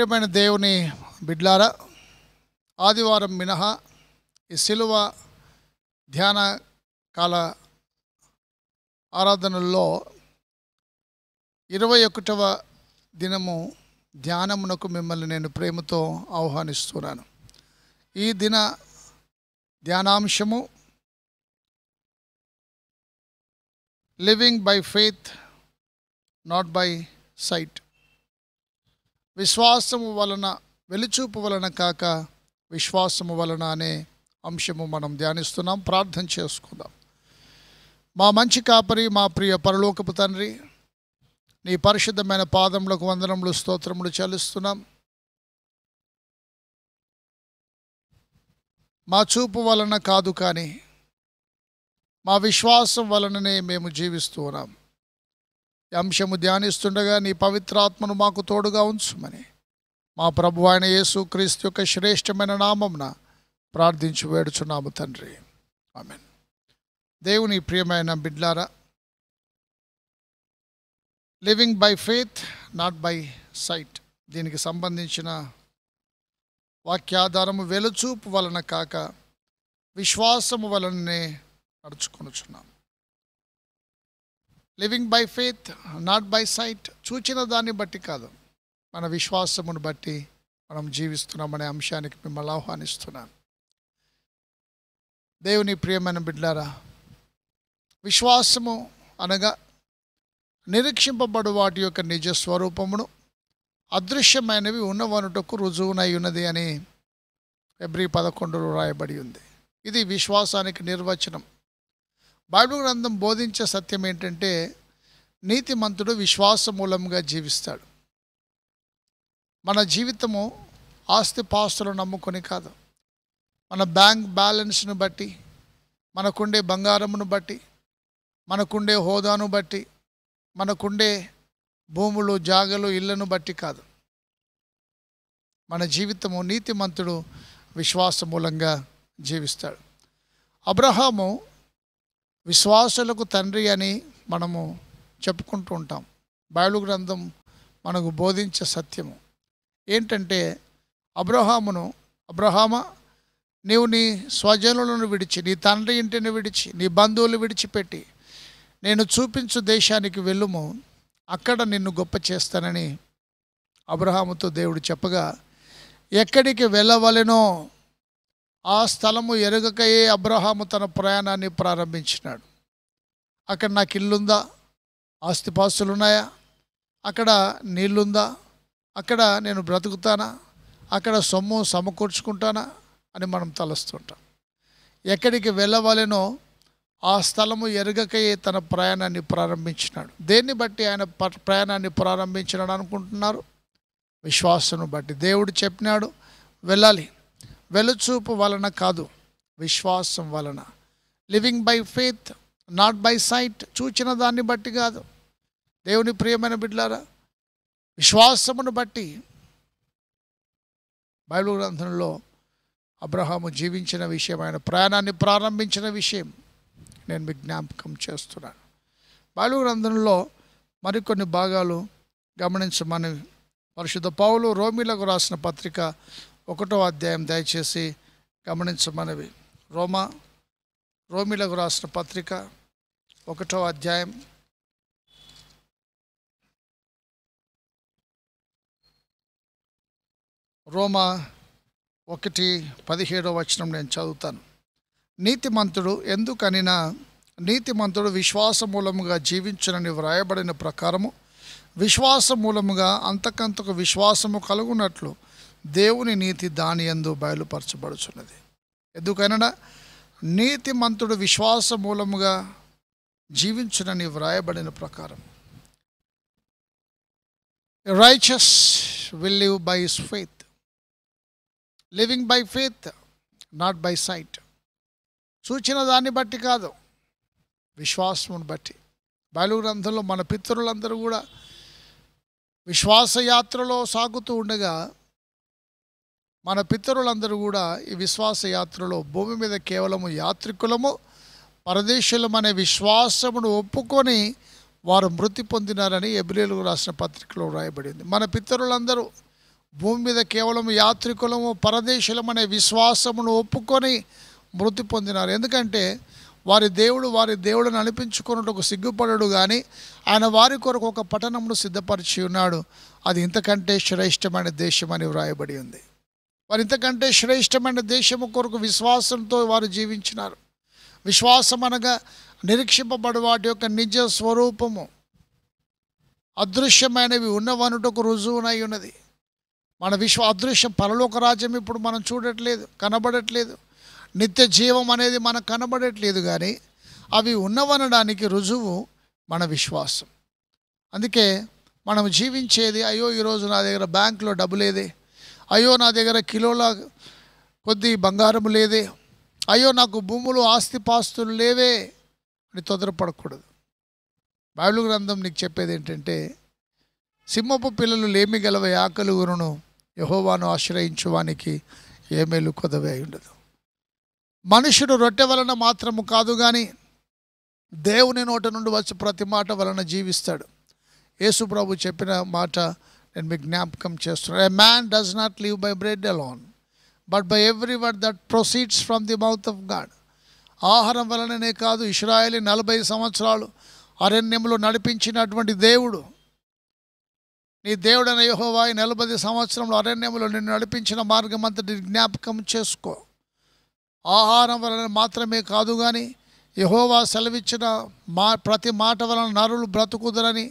ప్రియమైన దేవుని బిడ్లారా, ఆదివారం మినహా ఈ సిలువ ధ్యాన కాల ఆరాధనల్లో 21వ దినము ధ్యానమునకు మిమ్మల్ని నేను ప్రేమతో ఆహ్వానిస్తున్నాను. ఈ దిన ధ్యానాంశము living by faith not by sight. విశ్వాసము వలన, వెలుచూపు వలన కాక విశ్వాసము వలన అనే అంశము మనం ధ్యానిస్తున్నాం. ప్రార్థన చేసుకుందాం. మా మంచి కాపరి, మా ప్రియ పరలోకపు తండ్రి, నీ పరిశుద్ధమైన పాదములకు వందనములు, స్తోత్రములు చెల్లిస్తున్నాం. మా చూపు వలన కాదు, కానీ మా విశ్వాసం వలననే మేము జీవిస్తూ ఉన్నాం. ఈ అంశము ధ్యానిస్తుండగా నీ పవిత్రాత్మను మాకు తోడుగా ఉంచుమని మా ప్రభు అయిన యేసు క్రీస్తు యొక్క శ్రేష్టమైన నామమున ప్రార్థించి వేడుచున్నాము తండ్రి, ఆమేన్. దేవుని ప్రియమైన బిడ్లారా, living by faith not by sight, దీనికి సంబంధించిన వాక్యాధారము వెలుచూపు వలన కాక విశ్వాసము వలననే నడుచుకొనుచున్నాం. Living by faith not by sight, చూచిన దాన్ని బట్టి కాదు, మన విశ్వాసమును బట్టి మనం జీవిస్తున్నామనే అంశానికి మిమ్మల్ని ఆహ్వానిస్తున్నాను. దేవుని ప్రియమైన బిడ్డలారా, విశ్వాసము అనగా నిరీక్షింపబడు వాటి యొక్క నిజ స్వరూపమును, అదృశ్యమైనవి ఉన్నవనుటకు రుజువునై ఉన్నది అని హెబ్రీ 11లో రాయబడి ఉంది. ఇది విశ్వాసానికి నిర్వచనం. బైబిల్ గ్రంథం బోధించే సత్యం ఏంటంటే, నీతిమంతుడు విశ్వాస మూలంగా జీవిస్తాడు. మన జీవితము ఆస్తిపాస్తులను నమ్ముకొని కాదు, మన బ్యాంక్ బ్యాలెన్స్ను బట్టి, మనకుండే బంగారమును బట్టి, మనకుండే హోదాను బట్టి, మనకుండే భూములు, జాగలు, ఇళ్లను బట్టి కాదు. మన జీవితము నీతిమంతుడు విశ్వాస మూలంగా జీవిస్తాడు. అబ్రహాము విశ్వాసులకు తండ్రి అని మనము చెప్పుకుంటూ ఉంటాం. బైబిల్ గ్రంథం మనకు బోధించే సత్యము ఏంటంటే, అబ్రహామా, నీవు నీ స్వజనులను విడిచి, నీ తండ్రి ఇంటిని విడిచి, నీ బంధువులు విడిచిపెట్టి నేను చూపించు దేశానికి వెళ్ళుము, అక్కడ నిన్ను గొప్ప చేస్తానని అబ్రహాముతో దేవుడు చెప్పగా, ఎక్కడికి వెళ్ళవలెనో ఆ స్థలము ఎరుగకయే అబ్రహాము తన ప్రయాణాన్ని ప్రారంభించినాడు. అక్కడ నాకు ఇల్లుందా, ఆస్తిపాస్తులు ఉన్నాయా, అక్కడ నీళ్ళుందా, అక్కడ నేను బ్రతుకుతానా, అక్కడ సొమ్ము సమకూర్చుకుంటానా అని మనం తలస్తుంటాం. ఎక్కడికి వెళ్ళవలెనో ఆ స్థలము ఎరుగకయే తన ప్రయాణాన్ని ప్రారంభించినాడు. దేన్ని బట్టి ఆయన ప్రయాణాన్ని ప్రారంభించినాడు అనుకుంటున్నారు? విశ్వాసం బట్టి. దేవుడు చెప్పినాడు వెళ్ళాలి. వెలుచూపు వలన కాదు, విశ్వాసం వలన. Living by faith not by sight, చూచిన దాన్ని బట్టి కాదు. దేవుని ప్రియమైన బిడ్డలారా, విశ్వాసమును బట్టి బైబిల్ గ్రంథంలో అబ్రహాము జీవించిన విషయం, ఆయన ప్రయాణాన్ని ప్రారంభించిన విషయం నేను మీకు జ్ఞాపకం చేస్తున్నాను. బైబిల్ గ్రంథంలో మరికొన్ని భాగాలు గమనించమని పరిశుద్ధ పౌలు రోమీలకు రాసిన పత్రిక 1వ అధ్యాయం దయచేసి గమనించమనవి. రోమీలకు రాసిన పత్రిక 1వ అధ్యాయం రోమా 1:17 వచనం నేను చదువుతాను. నీతిమంతుడు ఎందుకనినా, నీతిమంతుడు విశ్వాస మూలముగా జీవించునని వ్రాయబడిన ప్రకారము విశ్వాస మూలముగా అంతకంతకు విశ్వాసము కలుగునట్లు దేవుని నీతి దాని యందు బయలుపరచబడుచున్నది. ఎందుకనగా నీతిమంతుడు విశ్వాస మూలముగా జీవించునని వ్రాయబడిన ప్రకారం. Righteous will live by his faith. Living by faith not by sight, చూచిన దాన్ని బట్టి కాదు, విశ్వాసమును బట్టి. బైబిల్ గ్రంథంలో మన పితరులందరూ కూడా విశ్వాసయాత్రలో సాగుతూ ఉండగా, మన పితరులందరూ కూడా ఈ విశ్వాసయాత్రలో భూమి మీద కేవలము యాత్రికులము, పరదేశులం అనే విశ్వాసమును ఒప్పుకొని వారు మృతి పొందినారని హెబ్రీయులకు రాసిన పత్రికలో రాయబడింది. మన పితరులందరూ భూమి మీద కేవలం యాత్రికులము పరదేశులమనే విశ్వాసమును ఒప్పుకొని మృతి పొందినారు. ఎందుకంటే వారి దేవుడిని అనిపించుకున్నట్టుకు సిగ్గుపడడు కానీ ఆయన వారి కొరకు ఒక పట్టణమును సిద్ధపరిచి ఉన్నాడు. అది ఇంతకంటే శ్రేష్టమైన దేశం అని వ్రాయబడి ఉంది. వారు ఇంతకంటే శ్రేష్టమైన దేశము కొరకు విశ్వాసంతో వారు జీవించినారు. విశ్వాసం అనగా నిరీక్షింపబడు వాటి యొక్క నిజ స్వరూపము అదృశ్యమైనవి ఉన్నవనుటకు రుజువునై ఉన్నది. మన అదృశ్యం పరలోక రాజ్యం ఇప్పుడు మనం చూడట్లేదు, కనబడట్లేదు. నిత్య జీవం అనేది మనకు కనబడట్లేదు, కానీ అవి ఉన్నవనడానికి రుజువు మన విశ్వాసం. అందుకే మనం జీవించేది, అయ్యో ఈరోజు నా దగ్గర బ్యాంకులో డబ్బు లేదే, అయ్యో నా దగ్గర కిలోల కొద్ది బంగారం లేదే, అయ్యో నాకు భూములు ఆస్తిపాస్తులు లేవే అని తొందరపడకూడదు. బైబిల్ గ్రంథం నీకు చెప్పేది ఏంటంటే, సింహపు పిల్లలు లేమి గలవ ఆకలుగురును యెహోవాను ఆశ్రయించువానికి ఏ మేలు కొదవే ఉండదు. మనుషుడు రొట్టె వలన మాత్రము కాదు కానీ దేవుని నోట నుండి వచ్చి ప్రతి మాట వలన జీవిస్తాడు. యేసు ప్రభు చెప్పిన మాట నేను మీకు జ్ఞాపకం చేస్తున్నాను. ఏ man does not live by bread alone but by every word that proceeds from the mouth of God. ఆహారం వలననే కాదు, ఇశ్రాయేలు 40 సంవత్సరాలు అరణ్యంలో నడిపించినటువంటి దేవుడు, నీ దేవుడైన యెహోవా 40 సంవత్సరంలో అరణ్యంలో నిన్ను నడిపించిన మార్గం అంతటి జ్ఞాపకం చేసుకో. ఆహారం వలన మాత్రమే కాదు కానీ యెహోవా సెలవిచ్చిన ప్రతి మాట వలన నరులు బ్రతుకుదరని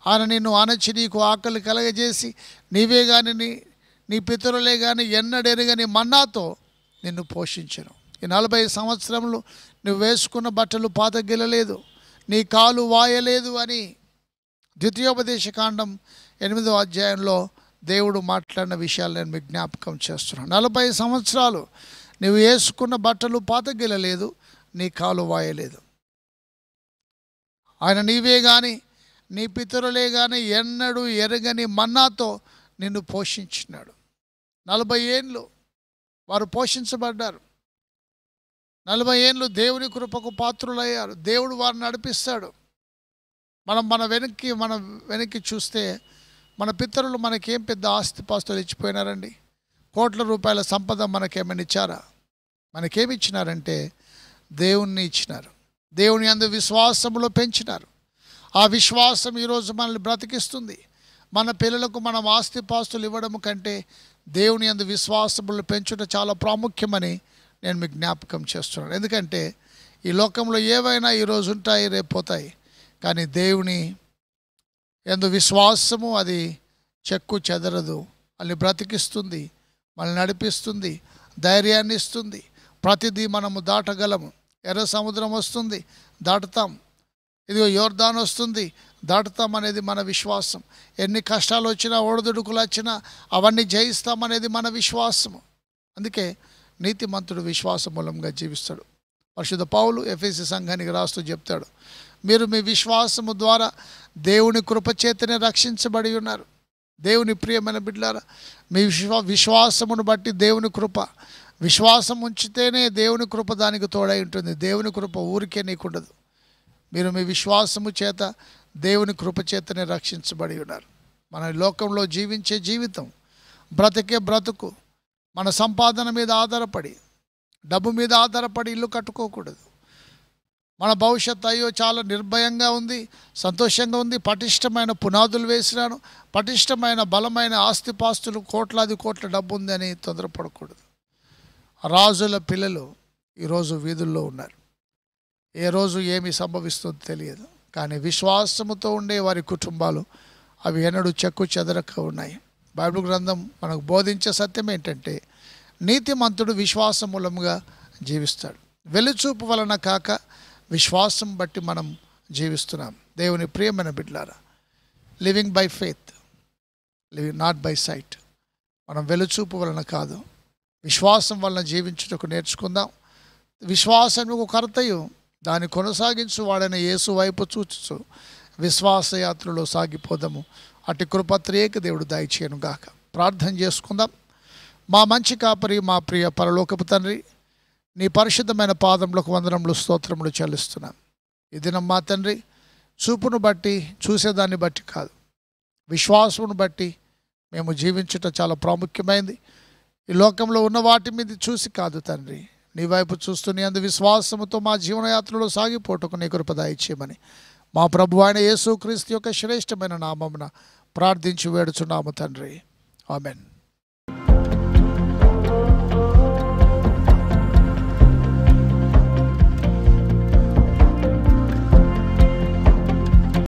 ఆయన నిన్ను అణచి నీకు ఆకలి కలగజేసి నీవే కానీ నీ పితరులే కానీ ఎన్నడెరగని మన్నాతో నిన్ను పోషించను. ఈ 40 సంవత్సరంలో నువ్వు వేసుకున్న బట్టలు పాతగిలలేదు, నీ కాలు వాయలేదు అని ద్వితీయోపదేశకాండం 8వ అధ్యాయంలో దేవుడు మాట్లాడిన విషయాలు నేను మీకు జ్ఞాపకం చేస్తున్నాను. 40 సంవత్సరాలు నువ్వు వేసుకున్న బట్టలు పాతగిలలేదు, నీ కాలు వాయలేదు. ఆయన నీవే కానీ నీ పితరులే కానీ ఎన్నడూ ఎరగని మన్నాతో నిన్ను పోషించినాడు. 40 ఏండ్లు వారు పోషించబడ్డారు. 40 ఏండ్లు దేవుని కృపకు పాత్రులయ్యారు. దేవుడు వారిని నడిపిస్తాడు. మన వెనక్కి చూస్తే మన పితరులు మనకేం పెద్ద ఆస్తిపాస్తులు ఇచ్చిపోయినారండి. కోట్ల రూపాయల సంపద మనకేమైనా ఇచ్చారా? మనకేమి ఇచ్చినారంటే దేవుణ్ణి ఇచ్చినారు. దేవుని యందు విశ్వాసంలో పెంచినారు. ఆ విశ్వాసం ఈరోజు మనల్ని బ్రతికిస్తుంది. మన పిల్లలకు మనం ఆస్తిపాస్తులు ఇవ్వడం కంటే దేవుని యందు విశ్వాసములు పెంచుట చాలా ప్రాముఖ్యమని నేను మీకు జ్ఞాపకం చేస్తున్నాను. ఎందుకంటే ఈ లోకంలో ఏవైనా ఈరోజు ఉంటాయి, రేపు పోతాయి. కానీ దేవుని యందు విశ్వాసము అది చెక్కు చెదరదు. వాళ్ళని బ్రతికిస్తుంది, మనల్ని నడిపిస్తుంది, ధైర్యాన్ని ఇస్తుంది. ప్రతిదీ మనము దాటగలము. ఎర్ర సముద్రం వస్తుంది, దాటుతాం. ఇదిగో యోర్దాను వస్తుంది, దాటుతాం అనేది మన విశ్వాసం. ఎన్ని కష్టాలు వచ్చినా, ఒడిదుడుకులు వచ్చినా అవన్నీ జయిస్తామనేది మన విశ్వాసము. అందుకే నీతిమంతుడు విశ్వాస మూలంగా జీవిస్తాడు. పరిశుద్ధ పౌలు ఎఫెసీ సంఘానికి రాస్తూ చెప్తాడు, మీరు మీ విశ్వాసము ద్వారా దేవుని కృపచేతనే రక్షించబడి ఉన్నారు. దేవుని ప్రియమైన బిడ్డలారా, మీ విశ్వాసమును బట్టి దేవుని కృప, విశ్వాసం ఉంచితేనే దేవుని కృప దానికి తోడై ఉంటుంది. దేవుని కృప ఊరికే నీకుండదు. మీరు మీ విశ్వాసము చేత దేవుని కృప చేతనే రక్షించబడి ఉన్నారు. మన లోకంలో జీవించే జీవితం, బ్రతికే బ్రతుకు మన సంపాదన మీద ఆధారపడి, డబ్బు మీద ఆధారపడి ఇల్లు కట్టుకోకూడదు. మన భవిష్యత్తు అయ్యో చాలా నిర్భయంగా ఉంది, సంతోషంగా ఉంది, పటిష్టమైన పునాదులు వేసినాను, పటిష్టమైన బలమైన ఆస్తిపాస్తులు, కోట్లాది కోట్ల డబ్బు ఉందని తొందరపడకూడదు. రాజుల పిల్లలు ఈరోజు వీధుల్లో ఉన్నారు. ఏ రోజు ఏమి సంభవిస్తుందో తెలియదు. కానీ విశ్వాసముతో ఉండే వారి కుటుంబాలు అవి ఎన్నడూ చెక్కు చెదరక ఉన్నాయి. బైబిల్ గ్రంథం మనకు బోధించే సత్యం ఏంటంటే, నీతిమంతుడు విశ్వాసం మూలంగా జీవిస్తాడు. వెలుచూపు వలన కాక విశ్వాసం బట్టి మనం జీవిస్తున్నాం. దేవుని ప్రియమైన బిడ్డలారా, living by faith, living not by site. మనం వెలుచూపు వలన కాదు, విశ్వాసం వలన జీవించుటకు నేర్చుకుందాం. విశ్వాసం ఒక కర్తయు, దాన్ని కొనసాగించు వాడైన యేసు వైపు చూచు విశ్వాసయాత్రలో సాగిపోదాము. అటు కృపత్రేక దేవుడు దయచేయను గాక. ప్రార్థన చేసుకుందాం. మా మంచి కాపరి, మా ప్రియ పరలోకపు తండ్రి, నీ పరిశుద్ధమైన పాదములకు వందనములు, స్తోత్రములు చెల్లిస్తున్నాం. ఈ దినం మా తండ్రి, చూపును బట్టి, చూసేదాన్ని బట్టి కాదు, విశ్వాసమును బట్టి మేము జీవించుట చాలా ప్రాముఖ్యమైనది. ఈ లోకంలో ఉన్న వాటి మీద చూసి కాదు తండ్రి, నీ వైపు చూస్తూ నీ అందు విశ్వాసముతో మా జీవనయాత్రలో సాగిపోటకు నీ కృప దయచేయమని మా ప్రభు అయిన యేసుక్రీస్తు యొక్క శ్రేష్టమైన నామమున ప్రార్థించి వేడుచున్నాము తండ్రి. ఆమెన్.